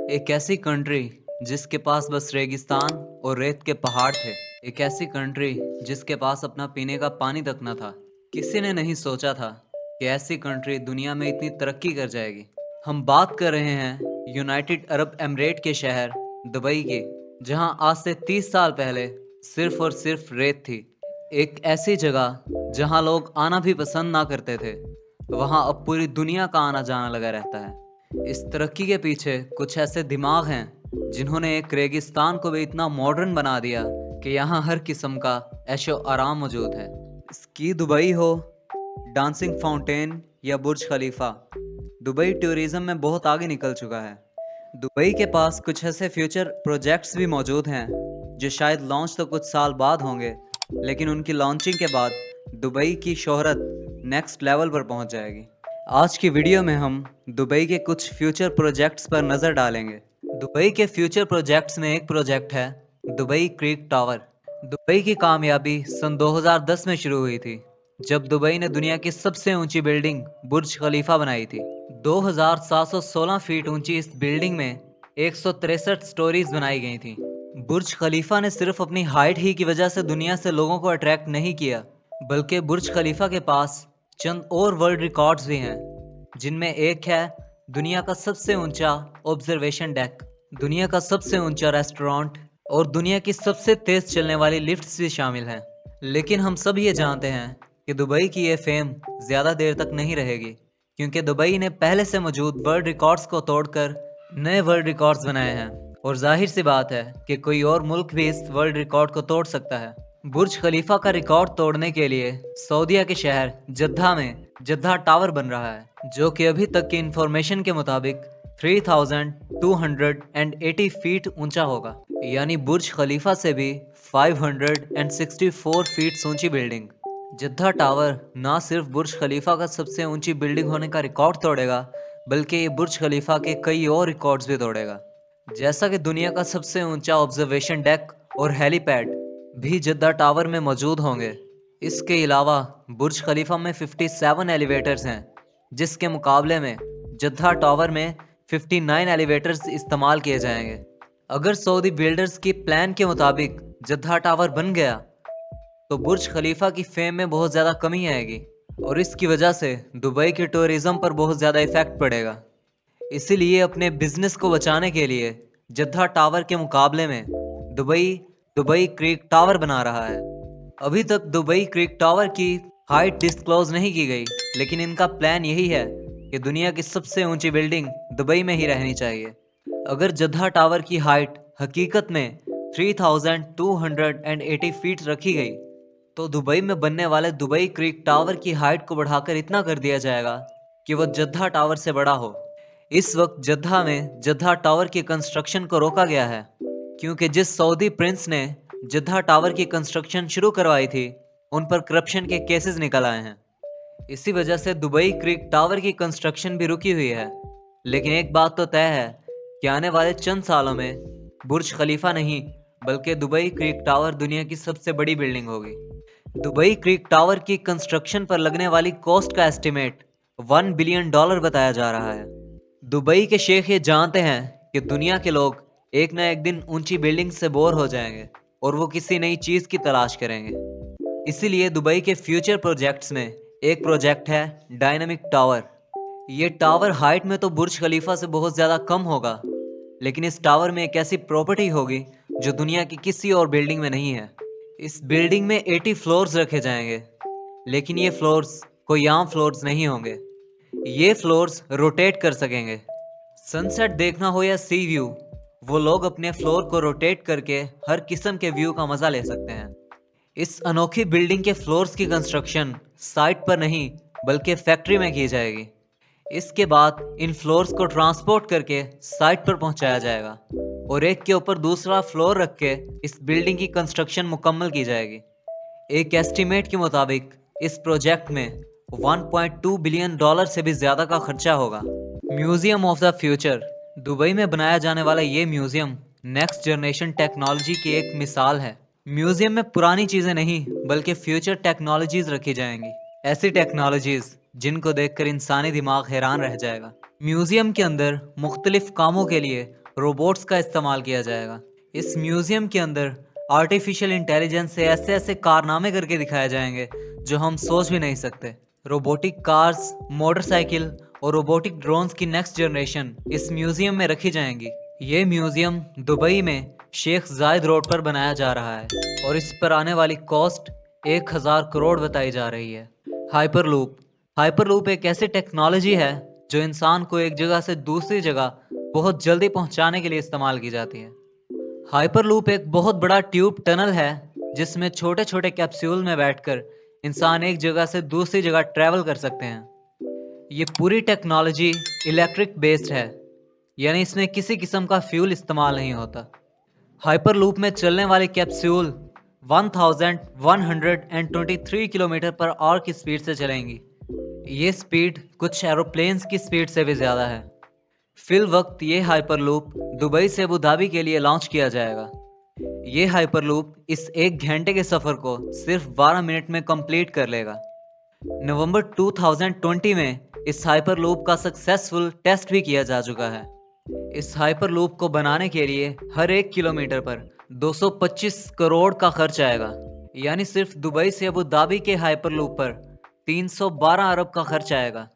एक ऐसी कंट्री जिसके पास बस रेगिस्तान और रेत के पहाड़ थे। एक ऐसी कंट्री जिसके पास अपना पीने का पानी तक न था। किसी ने नहीं सोचा था कि ऐसी कंट्री दुनिया में इतनी तरक्की कर जाएगी। हम बात कर रहे हैं यूनाइटेड अरब एमिरेट के शहर दुबई की, जहां आज से 30 साल पहले सिर्फ और सिर्फ रेत थी। एक ऐसी जगह जहां लोग आना भी पसंद ना करते थे, वहां अब पूरी दुनिया का आना जाना लगा रहता है। इस तरक्की के पीछे कुछ ऐसे दिमाग हैं जिन्होंने एक रेगिस्तान को भी इतना मॉडर्न बना दिया कि यहाँ हर किस्म का ऐशो आराम मौजूद है। स्की दुबई हो, डांसिंग फाउंटेन या बुर्ज खलीफा, दुबई टूरिज्म में बहुत आगे निकल चुका है। दुबई के पास कुछ ऐसे फ्यूचर प्रोजेक्ट्स भी मौजूद हैं जो शायद लॉन्च तो कुछ साल बाद होंगे, लेकिन उनकी लॉन्चिंग के बाद दुबई की शोहरत नेक्स्ट लेवल पर पहुंच जाएगी। आज की वीडियो में हम दुबई के कुछ फ्यूचर प्रोजेक्ट्स पर नज़र डालेंगे। दुबई के फ्यूचर प्रोजेक्ट्स में एक प्रोजेक्ट है दुबई क्रीक टावर। दुबई की कामयाबी सन 2010 में शुरू हुई थी, जब दुबई ने दुनिया की सबसे ऊंची बिल्डिंग बुर्ज खलीफा बनाई थी। 2716 फीट ऊंची इस बिल्डिंग में 163 स्टोरीज बनाई गई थी। बुर्ज खलीफा ने सिर्फ अपनी हाइट ही की वजह से दुनिया से लोगों को अट्रैक्ट नहीं किया, बल्कि बुर्ज खलीफा के पास चंद और वर्ल्ड रिकॉर्ड्स भी हैं, जिनमें एक है दुनिया का सबसे ऊंचा ऑब्जर्वेशन डेक, दुनिया का सबसे ऊंचा रेस्टोरेंट और दुनिया की सबसे तेज चलने वाली लिफ्ट्स भी शामिल हैं। लेकिन हम सब ये जानते हैं कि दुबई की ये फेम ज़्यादा देर तक नहीं रहेगी, क्योंकि दुबई ने पहले से मौजूद वर्ल्ड रिकॉर्ड्स को तोड़कर नए वर्ल्ड रिकॉर्ड्स बनाए हैं, और जाहिर सी बात है कि कोई और मुल्क भी इस वर्ल्ड रिकॉर्ड को तोड़ सकता है। बुर्ज खलीफा का रिकॉर्ड तोड़ने के लिए सऊदीया के शहर जद्दा में जद्दा टावर बन रहा है, जो कि अभी तक की इंफॉर्मेशन के मुताबिक 3280 फीट ऊंचा होगा, यानी बुर्ज खलीफा से भी 564 फीट ऊंची बिल्डिंग। जद्दा टावर ना सिर्फ बुर्ज खलीफा का सबसे ऊंची बिल्डिंग होने का रिकॉर्ड तोड़ेगा, बल्कि ये बुर्ज खलीफा के कई और रिकॉर्ड्स भी तोड़ेगा। जैसा कि दुनिया का सबसे ऊंचा ऑब्जर्वेशन डेक और हेलीपैड भी जद्दा टावर में मौजूद होंगे। इसके अलावा बुर्ज खलीफा में 57 एलिवेटर्स हैं, जिसके मुकाबले में जद्दा टावर में 59 एलिवेटर्स इस्तेमाल किए जाएंगे। अगर सऊदी बिल्डर्स की प्लान के मुताबिक जद्दा टावर बन गया, तो बुर्ज खलीफा की फेम में बहुत ज़्यादा कमी आएगी, और इसकी वजह से दुबई के टूरिज़्म पर बहुत ज़्यादा इफ़ेक्ट पड़ेगा। इसीलिए अपने बिजनेस को बचाने के लिए जद्दा टावर के मुकाबले में दुबई दुबई क्रीक टावर बना रहा है। अभी तक दुबई क्रीक टावर की हाइट डिस्क्लोज नहीं की गई, लेकिन इनका प्लान यही है कि दुनिया की सबसे ऊंची बिल्डिंग दुबई में ही रहनी चाहिए। अगर जद्दा टावर की हाइट हकीकत में 3280 फीट रखी गई, तो दुबई में बनने वाले दुबई क्रीक टावर की हाइट को बढ़ाकर इतना कर दिया जाएगा कि वह जद्दा टावर से बड़ा हो। इस वक्त जद्दा में जद्दा टावर की कंस्ट्रक्शन को रोका गया है, क्योंकि जिस सऊदी प्रिंस ने जद्दा टावर की कंस्ट्रक्शन शुरू करवाई थी, उन पर करप्शन के केसेस निकल आए हैं। इसी वजह से दुबई क्रीक टावर की कंस्ट्रक्शन भी रुकी हुई है। लेकिन एक बात तो तय है कि आने वाले चंद सालों में बुर्ज खलीफा नहीं, बल्कि दुबई क्रीक टावर दुनिया की सबसे बड़ी बिल्डिंग होगी। दुबई क्रीक टावर की कंस्ट्रक्शन पर लगने वाली कॉस्ट का एस्टिमेट $1 बिलियन बताया जा रहा है। दुबई के शेख ये जानते हैं कि दुनिया के लोग एक ना एक दिन ऊंची बिल्डिंग से बोर हो जाएंगे और वो किसी नई चीज़ की तलाश करेंगे। इसीलिए दुबई के फ्यूचर प्रोजेक्ट्स में एक प्रोजेक्ट है डायनामिक टावर। ये टावर हाइट में तो बुर्ज खलीफा से बहुत ज़्यादा कम होगा, लेकिन इस टावर में एक ऐसी प्रॉपर्टी होगी जो दुनिया की किसी और बिल्डिंग में नहीं है। इस बिल्डिंग में 80 फ्लोर्स रखे जाएंगे, लेकिन ये फ्लोर्स कोई आम फ्लोर्स नहीं होंगे। ये फ्लोर्स रोटेट कर सकेंगे। सनसेट देखना हो या सी व्यू, वो लोग अपने फ्लोर को रोटेट करके हर किस्म के व्यू का मजा ले सकते हैं। इस अनोखी बिल्डिंग के फ्लोर्स की कंस्ट्रक्शन साइट पर नहीं, बल्कि फैक्ट्री में की जाएगी। इसके बाद इन फ्लोर्स को ट्रांसपोर्ट करके साइट पर पहुंचाया जाएगा और एक के ऊपर दूसरा फ्लोर रख के इस बिल्डिंग की कंस्ट्रक्शन मुकम्मल की जाएगी। एक एस्टीमेट के मुताबिक इस प्रोजेक्ट में $1.2 बिलियन से भी ज़्यादा का खर्चा होगा। Museum of the future, Dubai में बनाया जाने वाला ये म्यूजियम नेक्स्ट जनरेशन टेक्नोलॉजी की एक मिसाल है। म्यूजियम में पुरानी चीज़ें नहीं, बल्कि फ्यूचर टेक्नोलॉजीज रखी जाएंगी। ऐसी टेक्नोलॉजीज जिनको देखकर इंसानी दिमाग हैरान रह जाएगा। म्यूजियम के अंदर मुख्तलिफ कामों के लिए रोबोट्स का इस्तेमाल किया जाएगा। इस म्यूजियम के अंदर आर्टिफिशियल इंटेलिजेंस से ऐसे ऐसे कारनामे करके दिखाए जाएंगे जो हम सोच भी नहीं सकते। रोबोटिक कार्स, मोटरसाइकिल और रोबोटिक ड्रोन्स की नेक्स्ट जनरेशन इस म्यूजियम में रखी जाएंगी। ये म्यूजियम दुबई में शेख जायद रोड पर बनाया जा रहा है और इस पर आने वाली कॉस्ट 1000 करोड़ बताई जा रही है। हाइपरलूप हाइपरलूप एक ऐसी टेक्नोलॉजी है जो इंसान को एक जगह से दूसरी जगह बहुत जल्दी पहुंचाने के लिए इस्तेमाल की जाती है। हाइपरलूप एक बहुत बड़ा ट्यूब टनल है जिसमें छोटे छोटे कैप्सूल में बैठकर इंसान एक जगह से दूसरी जगह ट्रैवल कर सकते हैं। ये पूरी टेक्नोलॉजी इलेक्ट्रिक बेस्ड है, यानी इसमें किसी किस्म का फ्यूल इस्तेमाल नहीं होता। हाइपरलूप में चलने वाली कैप्सूल 1123 किलोमीटर पर आवर की स्पीड से चलेंगी। ये स्पीड कुछ एरोप्लेन्स की स्पीड से भी ज़्यादा है। फिल वक्त ये हाइपरलूप दुबई से अबू धाबी के लिए लॉन्च किया जाएगा। ये हाइपरलूप इस 1 घंटे के सफ़र को सिर्फ 12 मिनट में कंप्लीट कर लेगा। नवंबर 2020 में इस हाइपरलूप का सक्सेसफुल टेस्ट भी किया जा चुका है। इस हाइपरलूप को बनाने के लिए हर 1 किलोमीटर पर 225 करोड़ का खर्च आएगा, यानी सिर्फ दुबई से अबू धाबी के हाइपरलूप पर 312 अरब का खर्च आएगा।